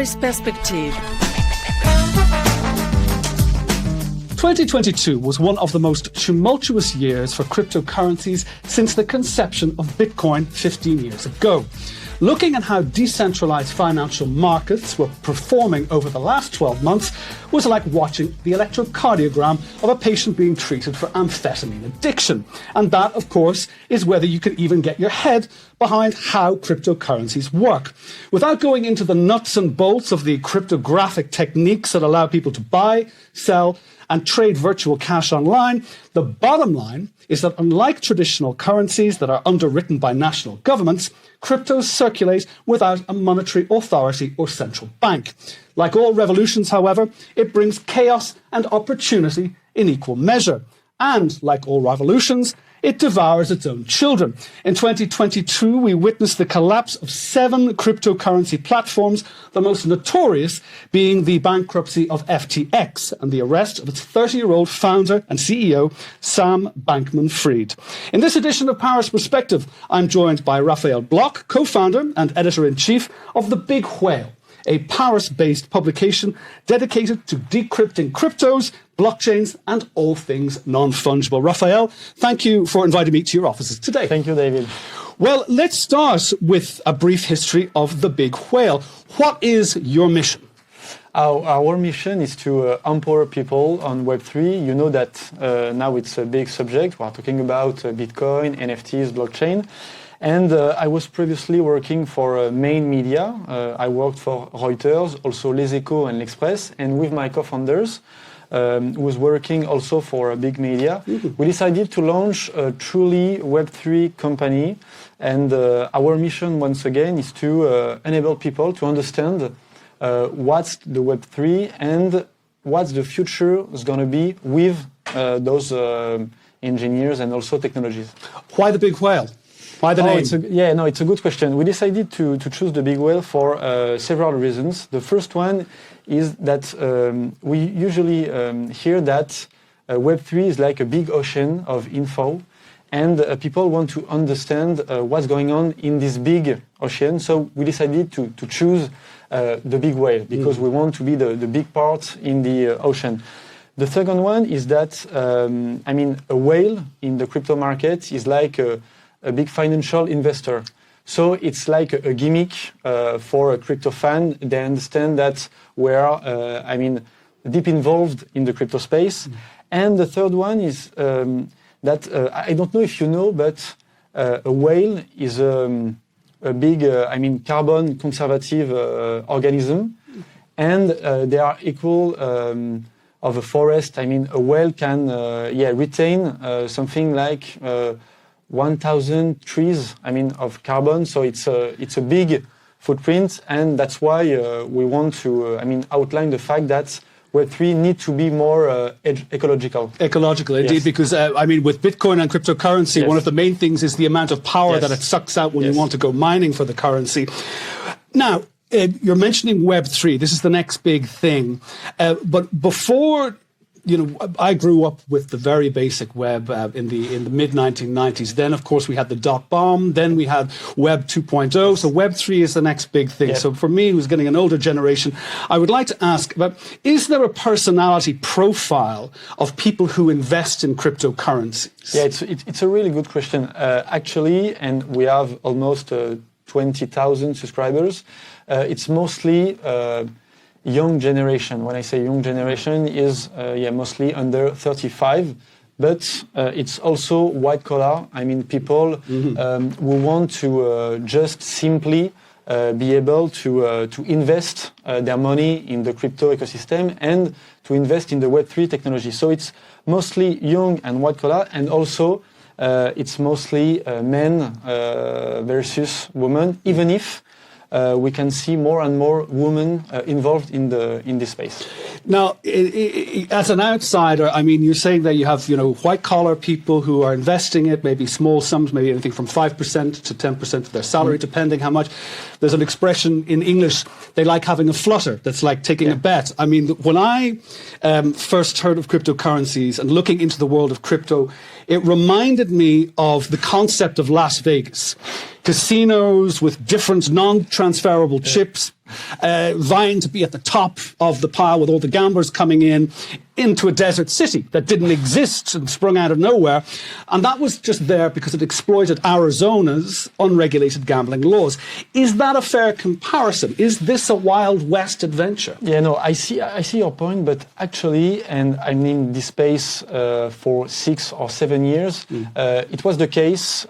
Paris Perspective. 2022 was one of the most tumultuous years for cryptocurrencies since the conception of Bitcoin 15 years ago. Looking at how decentralized financial markets were performing over the last 12 months was like watching the electrocardiogram of a patient being treated for amphetamine addiction. And that, of course, is whether you can even get your head behind how cryptocurrencies work. Without going into the nuts and bolts of the cryptographic techniques that allow people to buy, sell, and trade virtual cash online, the bottom line is that unlike traditional currencies that are underwritten by national governments, cryptos circulate without a monetary authority or central bank. Like all revolutions, however, it brings chaos and opportunity in equal measure. And like all revolutions, it devours its own children. In 2022, we witnessed the collapse of 7 cryptocurrency platforms, the most notorious being the bankruptcy of FTX and the arrest of its 30-year-old founder and CEO, Sam Bankman-Fried. In this edition of Paris Perspective, I'm joined by Raphael Bloch, co-founder and editor-in-chief of The Big Whale, a Paris-based publication dedicated to decrypting cryptos, blockchains, and all things non-fungible. Raphael, thank you for inviting me to your offices today. Thank you, David. Well, let's start with a brief history of The Big Whale. What is your mission? Our mission is to empower people on Web3. You know that now it's a big subject. We're talking about Bitcoin, NFTs, blockchain. And I was previously working for main media. I worked for Reuters, also Les Echos and L'Express. And with my co-founders, who was working also for a big media, we decided to launch a truly Web3 company. And our mission, once again, is to enable people to understand what's the Web3 and what's the future is going to be with those engineers and also technologies. Why The Big Whale? Why the name? It's a good question. We decided to choose The Big Whale for several reasons. The first one is that we usually hear that Web3 is like a big ocean of info, and people want to understand what's going on in this big ocean. So we decided to choose The Big Whale because we want to be the big part in the ocean. The second one is that, a whale in the crypto market is like a big financial investor. So it's like a gimmick for a crypto fan. They understand that we're, deep involved in the crypto space. And the third one is that, I don't know if you know, but a whale is a big, carbon conservative organism. And they are equal of a forest. A whale can retain something like 1,000 trees, of carbon. So it's a big footprint, and that's why we want to, outline the fact that Web3 need to be more ecological. Ecological, indeed, yes. Because, with Bitcoin and cryptocurrency, yes. one of the main things is the amount of power that it sucks out when yes. you want to go mining for the currency. Now, you're mentioning Web3. This is the next big thing. But before... I grew up with the very basic web in the mid-1990s. Then, of course, we had the dot-bomb. Then we had Web 2.0. So Web 3 is the next big thing. Yeah. So for me, who's getting an older generation, I would like to ask about, is there a personality profile of people who invest in cryptocurrencies? Yeah, it's a really good question. Actually, and we have almost 20,000 subscribers. It's mostly... young generation. When I say young generation is mostly under 35, but it's also white collar. People who want to just simply be able to invest their money in the crypto ecosystem and to invest in the Web3 technology. So it's mostly young and white collar, and also it's mostly men versus women, even if we can see more and more women involved in this space. Now, as an outsider, you're saying that you have, white-collar people who are investing it, maybe small sums, maybe anything from 5% to 10% of their salary, depending how much. There's an expression in English, they like having a flutter. That's like taking a bet. When I first heard of cryptocurrencies and looking into the world of crypto, it reminded me of the concept of Las Vegas. Casinos with different non-transferable chips, vying to be at the top of the pile with all the gamblers coming in, into a desert city that didn't exist and sprung out of nowhere. And that was just there because it exploited Arizona's unregulated gambling laws. Is that a fair comparison? Is this a Wild West adventure? Yeah, no, I see your point, but actually, and I'm in this space for 6 or 7 years, it was the case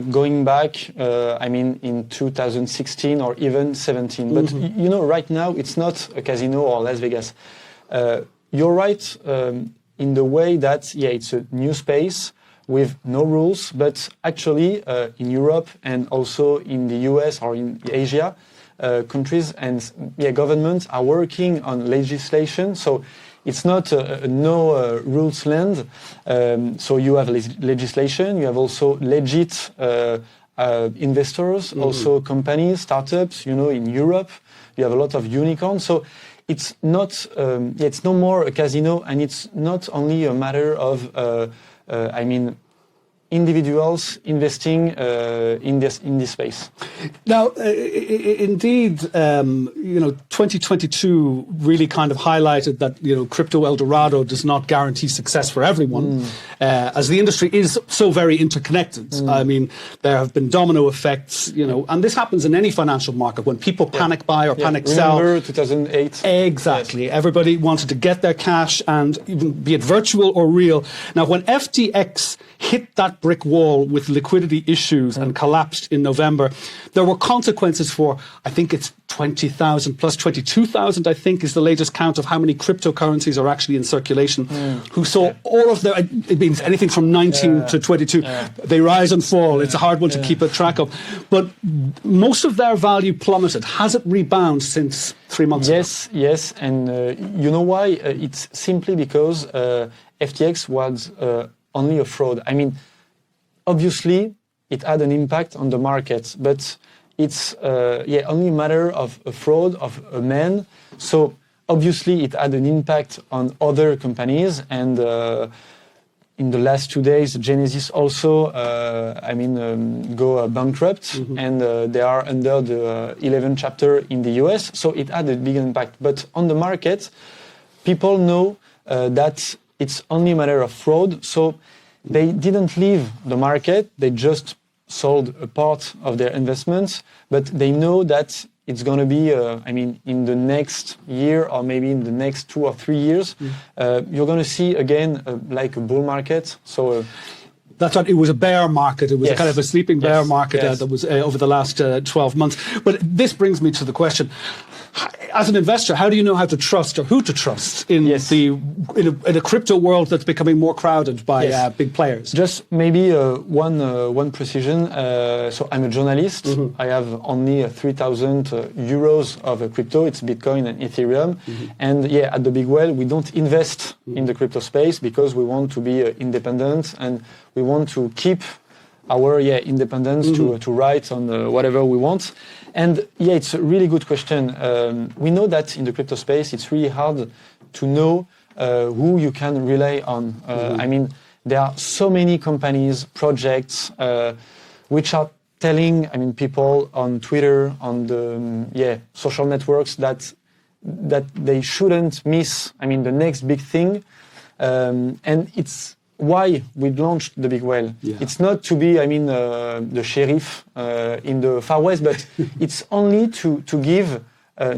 going back, in 2016 or even 17. But you know, right now, it's not a casino or Las Vegas. You're right in the way that, it's a new space with no rules, but actually in Europe and also in the US or in Asia, countries and governments are working on legislation. So it's not a no rules land. So you have legislation, you have also legit investors, also companies, startups, in Europe. You have a lot of unicorns. So it's not, it's no more a casino, and it's not only a matter of, individuals investing in this space. Now, indeed, 2022 really kind of highlighted that crypto El Dorado does not guarantee success for everyone, as the industry is so very interconnected. I mean, there have been domino effects, and this happens in any financial market when people panic buy or panic sell. Remember 2008? Exactly. Yes. Everybody wanted to get their cash, and even be it virtual or real. Now, when FTX hit that brick wall with liquidity issues and collapsed in November, there were consequences for, I think it's 20,000 plus 22,000, I think, is the latest count of how many cryptocurrencies are actually in circulation, who saw all of their, it means anything from 19 to 22. They rise and fall. It's a hard one to keep a track of. But most of their value plummeted. Has it rebounded since 3 months ago? Yes. And you know why? It's simply because FTX was only a fraud. I mean, obviously, it had an impact on the market, but it's only a matter of a fraud of a man. So obviously, it had an impact on other companies, and in the last 2 days, Genesis also, go bankrupt, and they are under the 11th chapter in the US. So it had a big impact. But on the market, people know that it's only a matter of fraud. So they didn't leave the market. They just sold a part of their investments, but they know that it's going to be, in the next year or maybe in the next 2 or 3 years, you're going to see again like a bull market. So that's right. It was a bear market. It was a kind of a sleeping bear market that was over the last 12 months. But this brings me to the question. As an investor, how do you know how to trust or who to trust in in a crypto world that's becoming more crowded by big players? Just maybe one precision. So I'm a journalist. I have only 3,000 euros of crypto. It's Bitcoin and Ethereum. And at the Big Well, we don't invest in the crypto space because we want to be independent, and we want to keep our independence to write on whatever we want. And it's a really good question. We know that in the crypto space, it's really hard to know who you can rely on. There are so many companies, projects, which are telling, people on Twitter, on the social networks that they shouldn't miss, the next big thing. And it's why we launched the Big Well. It's not to be, the sheriff in the Far West, but it's only to give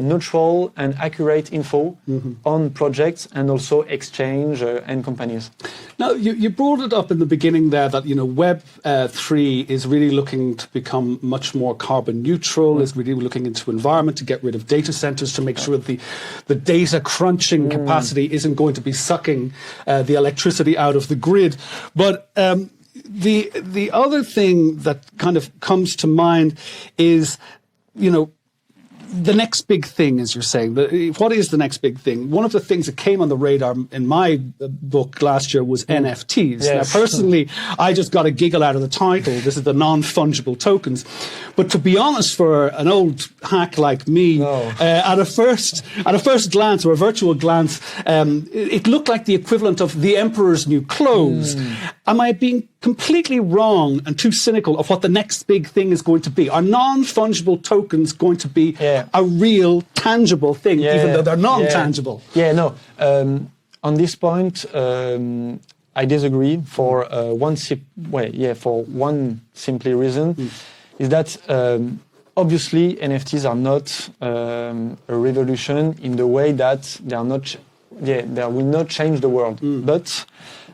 neutral and accurate info on projects and also exchange and companies. Now, you brought it up in the beginning there that, Web3 is really looking to become much more carbon neutral, is really looking into environment to get rid of data centers to make sure that the data crunching capacity isn't going to be sucking the electricity out of the grid. But the other thing that kind of comes to mind is, the next big thing, as you're saying. What is the next big thing? One of the things that came on the radar in my book last year was NFTs. Now, personally, I just got a giggle out of the title. This is the non-fungible tokens. But to be honest, for an old hack like me, at a first glance or a virtual glance, it looked like the equivalent of the emperor's new clothes. Am I being completely wrong and too cynical of what the next big thing is going to be? Are non-fungible tokens going to be a real, tangible thing, even though they're non-tangible? On this point, I disagree for one simply reason, is that obviously NFTs are not a revolution in the way that they are not. They will not change the world, but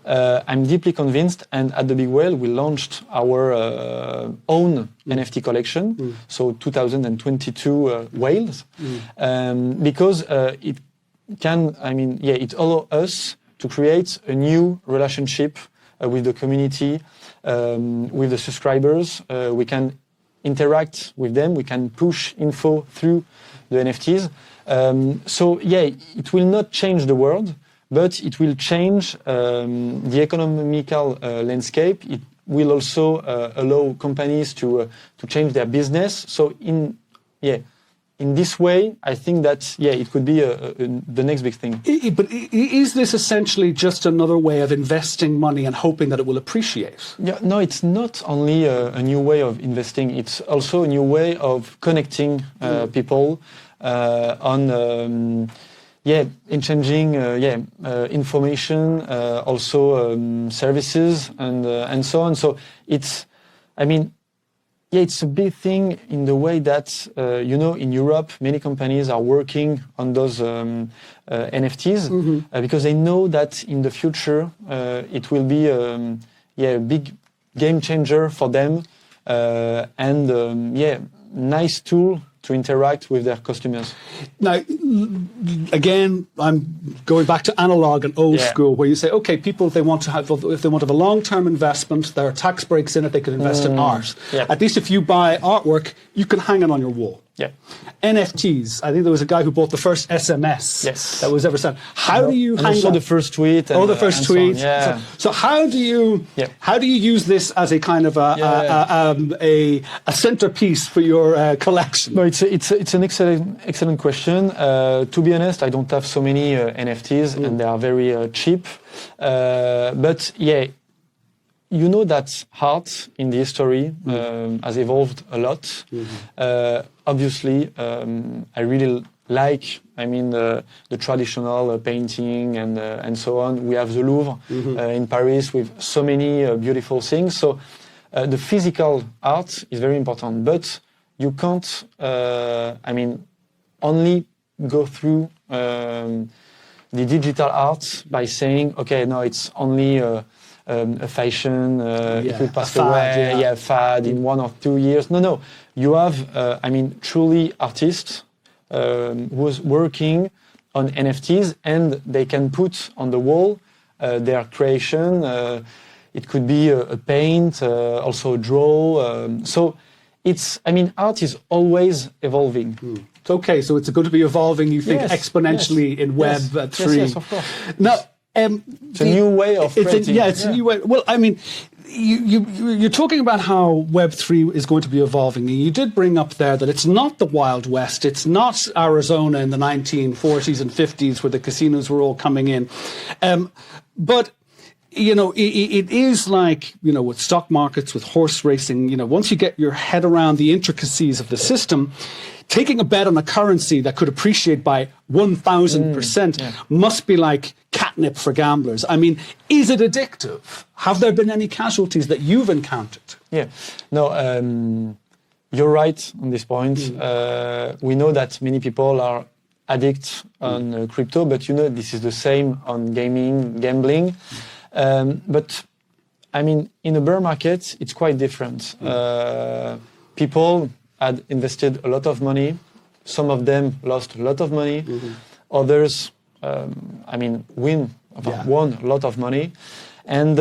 I'm deeply convinced, and at the Big Whale we launched our own NFT collection, so 2022 whales, because it can, it allows us to create a new relationship with the community, with the subscribers. We can interact with them, we can push info through the NFTs. It will not change the world, but it will change the economical landscape. It will also allow companies to change their business. So in this way, I think that it could be the next big thing. But is this essentially just another way of investing money and hoping that it will appreciate? No, it's not only a new way of investing. It's also a new way of connecting people in changing information, also services and so on. So it's a big thing in the way that in Europe many companies are working on those NFTs because they know that in the future it will be a big game changer for them and nice tool to interact with their customers. Now, again, I'm going back to analog and old school, where you say, okay, people, if they want to have a long-term investment, there are tax breaks in it, they can invest in art. At least if you buy artwork, you can hang it on your wall. NFTs. I think there was a guy who bought the first SMS that was ever sent. How do you hang also the first tweet? And, the first tweet. So how do you use this as a kind of a centerpiece for your collection? No, it's an excellent question. To be honest, I don't have so many NFTs, and they are very cheap. But you know that art in the history has evolved a lot. Obviously, I really like, the traditional painting and so on. We have the Louvre in Paris with so many beautiful things. So the physical art is very important, but you can't, only go through the digital art by saying, okay, no, it's only a fashion, it will pass away, fad in 1 or 2 years. No. You have, truly artists who's working on NFTs, and they can put on the wall their creation. It could be a paint, also a draw. So it's, art is always evolving. Okay, so it's going to be evolving, you think, exponentially in Web3. Yes, of course. Now, it's a new way of creating. It's a new way. Well, you're talking about how Web3 is going to be evolving. And you did bring up there that it's not the Wild West. It's not Arizona in the 1940s and 50s where the casinos were all coming in. But it is like, with stock markets, with horse racing, once you get your head around the intricacies of the system, taking a bet on a currency that could appreciate by 1,000% must be like catnip for gamblers. Is it addictive? Have there been any casualties that you've encountered? No, you're right on this point. We know that many people are addicted on crypto, but this is the same on gambling. But in a bear market, it's quite different. People had invested a lot of money. Some of them lost a lot of money. Others, won a lot of money. And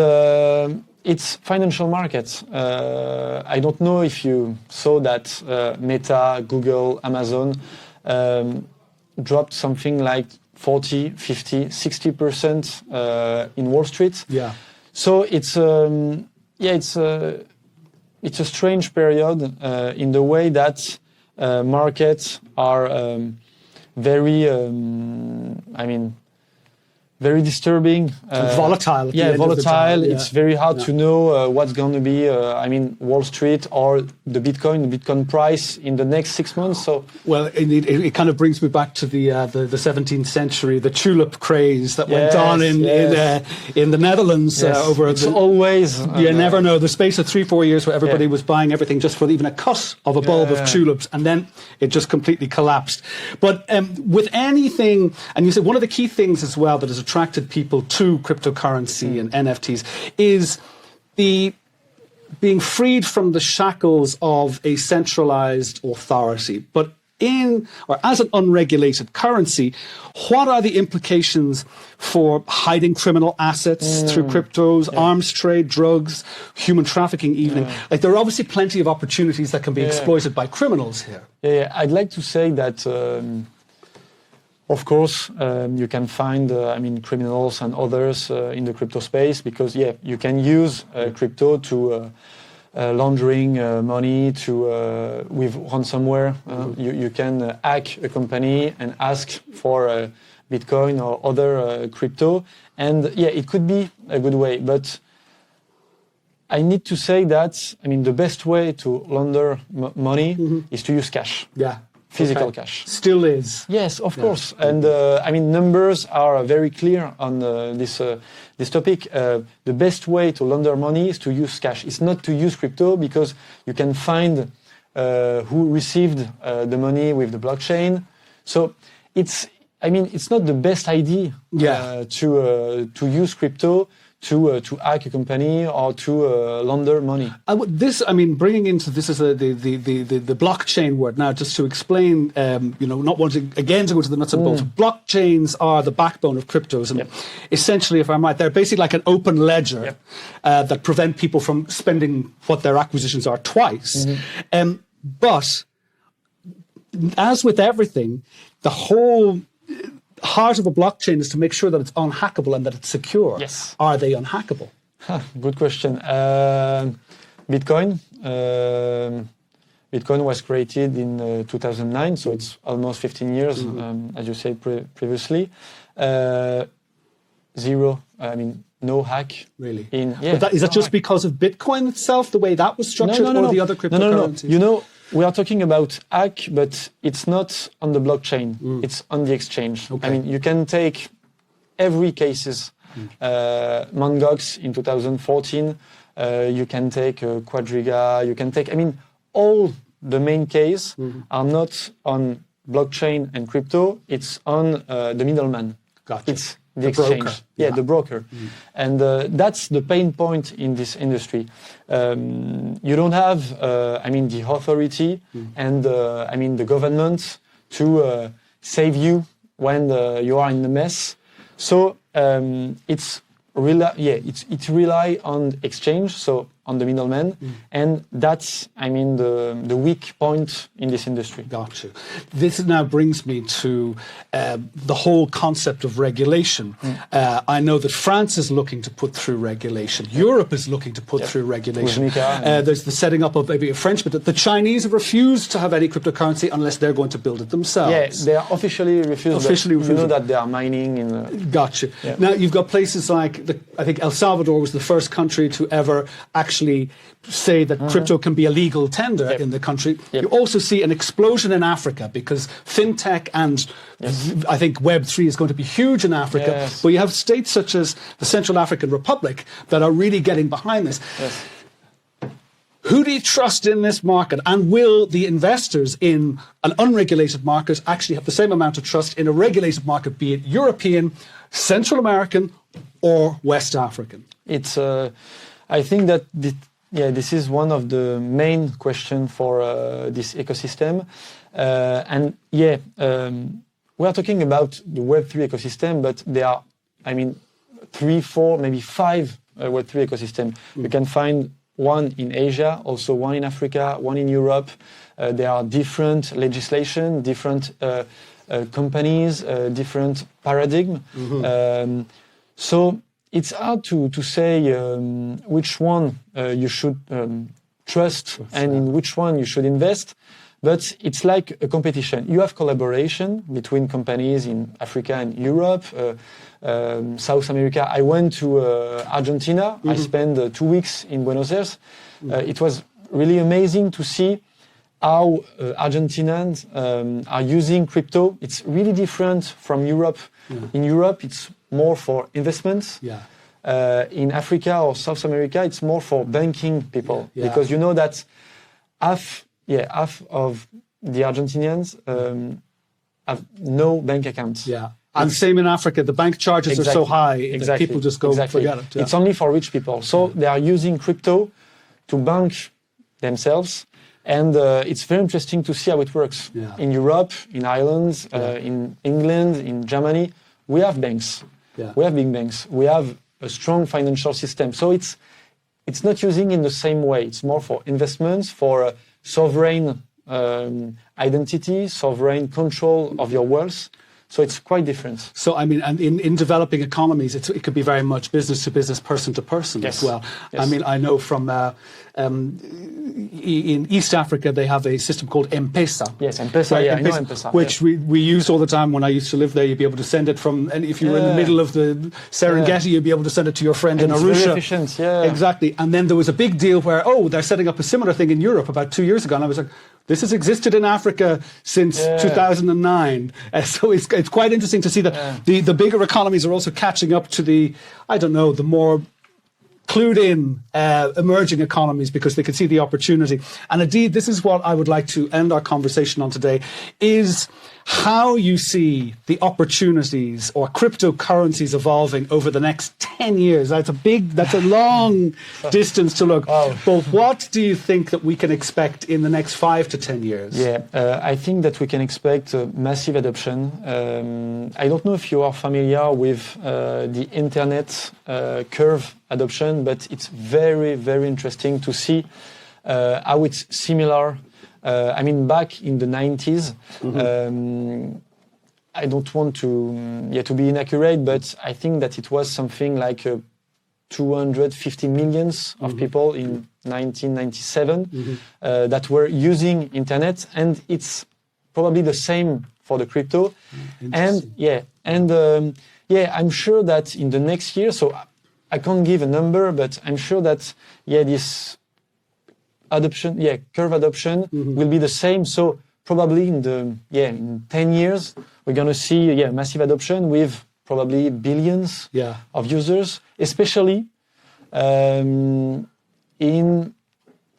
it's financial markets. I don't know if you saw that Meta, Google, Amazon dropped something like 40, 50, 60% in Wall Street. So it's a strange period in the way that markets are very, very disturbing. Volatile. Yeah, volatile. Yeah. It's very hard to know what's going to be, Wall Street or the Bitcoin price in the next 6 months. So, well, it kind of brings me back to the 17th century, the tulip craze that went on in the Netherlands over. It's always you never know. The space of 3-4 years where everybody was buying everything just for even a cut of a bulb of tulips, and then it just completely collapsed. But with anything, and you said one of the key things as well that has attracted people to cryptocurrency and NFTs is the being freed from the shackles of a centralized authority. But as an unregulated currency, what are the implications for hiding criminal assets through cryptos, arms trade, drugs, human trafficking even? Like, there are obviously plenty of opportunities that can be exploited by criminals here. Yeah, I'd like to say that, of course, you can find, criminals and others in the crypto space because, you can use crypto to laundering money with ransomware. You can hack a company and ask for Bitcoin or other crypto, and it could be a good way. But I need to say that the best way to launder money is to use cash. Yeah. Physical cash. Still is. Yes, of course. And numbers are very clear on this topic. The best way to launder money is to use cash. It's not to use crypto because you can find who received the money with the blockchain. So it's not the best idea to use crypto to hack a company or to launder money. Bringing into this is the blockchain word now, just to explain, not wanting again to go to the nuts and bolts. Blockchains are the backbone of cryptos, and essentially, if I'm right, they're basically like an open ledger that prevent people from spending what their acquisitions are twice. But as with everything, the whole heart of a blockchain is to make sure that it's unhackable and that it's secure. Yes. Are they unhackable? Good question. Bitcoin was created in 2009, so it's almost 15 years, as you said previously. Zero, no hack. Really? But is that just because of Bitcoin itself, the way that was structured, or the other cryptocurrencies? No. We are talking about hack, but it's not on the blockchain. It's on the exchange. Okay. You can take every cases. Mangox in 2014. You can take Quadriga. You can take. All the main case are not on blockchain and crypto. It's on the middleman. Gotcha. It's the exchange. Broker. The broker. And that's the pain point in this industry. You don't have, the authority and, the government to save you when you are in the mess. So it rely on exchange, so on the middleman, and that's, the weak point in this industry. Gotcha. This now brings me to the whole concept of regulation. I know that France is looking to put through regulation. Europe is looking to put through regulation. There's the setting up of maybe a French, but the Chinese have refused to have any cryptocurrency unless they're going to build it themselves. Yeah, they are officially refused. You know that they are mining in... Gotcha. Yeah. Now, you've got places like, I think El Salvador was the first country to ever actually say that crypto can be a legal tender in the country. You also see an explosion in Africa because fintech and I think Web3 is going to be huge in Africa. Yes. But you have states such as the Central African Republic that are really getting behind this. Yes. Who do you trust in this market? And will the investors in an unregulated market actually have the same amount of trust in a regulated market, be it European, Central American, or West African? It's... I think that this is one of the main questions for this ecosystem. We are talking about the Web3 ecosystem, but there are, 3, 4, maybe 5 Web3 ecosystem. You can find one in Asia, also one in Africa, one in Europe. There are different legislation, different companies, different paradigm. So it's hard to say which one you should trust and in which one you should invest. but it's like a competition. You have collaboration between companies in Africa and Europe, South America. I went to Argentina. I spent 2 weeks in Buenos Aires. It was really amazing to see how Argentinians are using crypto. It's really different from Europe. In Europe, it's more for investments. In Africa or South America, it's more for banking people, because you know that half of the Argentinians have no bank accounts. And same in Africa, the bank charges are so high that people just go forget it. It's only for rich people. So they are using crypto to bank themselves. And it's very interesting to see how it works. In Europe, in Ireland, in England, in Germany, we have banks. We have big banks. We have a strong financial system. So it's not using in the same way. It's more for investments, for sovereign identity, sovereign control of your wealth. So it's quite different. So, I mean, and in developing economies, it could be very much business to business, person to person as well. I mean, I know from in East Africa, they have a system called M-Pesa. Yes, M-Pesa, right? I know M-Pesa. Which we used all the time when I used to live there. You'd be able to send it from, and if you were in the middle of the Serengeti, you'd be able to send it to your friend in Arusha. It's very efficient, Exactly. And then there was a big deal where, they're setting up a similar thing in Europe about 2 years ago. And I was like, this has existed in Africa since 2009. So it's quite interesting to see that the bigger economies are also catching up to the more clued in emerging economies, because they can see the opportunity. And indeed, this is what I would like to end our conversation on today, is how you see the opportunities or cryptocurrencies evolving over the next 10 years. That's a long distance to look. But what do you think that we can expect in the next 5 to 10 years? I think that we can expect massive adoption. I don't know if you are familiar with the internet curve adoption, but it's very, very interesting to see how it's similar. I mean, back in the 90s, I don't want to be inaccurate, but I think that it was something like 250 millions of people in 1997 that were using internet, and it's probably the same for the crypto. And I'm sure that in the next year, so I can't give a number, but I'm sure that this adoption, curve adoption will be the same. So probably in 10 years, we're going to see massive adoption with probably billions of users, especially in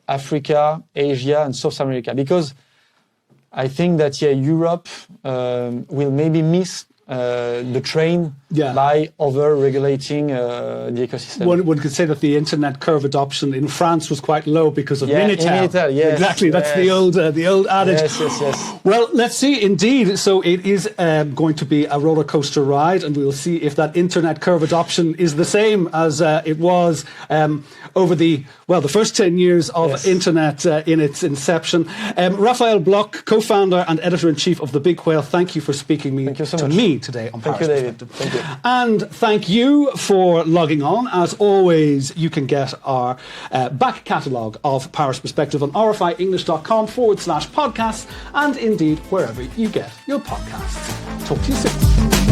Africa, Asia, and South America, because I think that Europe will maybe miss the train by over-regulating the ecosystem. One could say that the internet curve adoption in France was quite low because of Minitel. Exactly, that's the old adage. Yes. Well, let's see. Indeed, so it is going to be a roller coaster ride, and we'll see if that internet curve adoption is the same as it was over the first 10 years of internet in its inception. Raphael Bloch, co-founder and editor-in-chief of The Big Whale, thank you for speaking to me today on Paris Perspective. Thank you. And thank you for logging on. As always, you can get our back catalogue of Paris Perspective on rfienglish.com/podcasts, and indeed wherever you get your podcasts. Talk to you soon.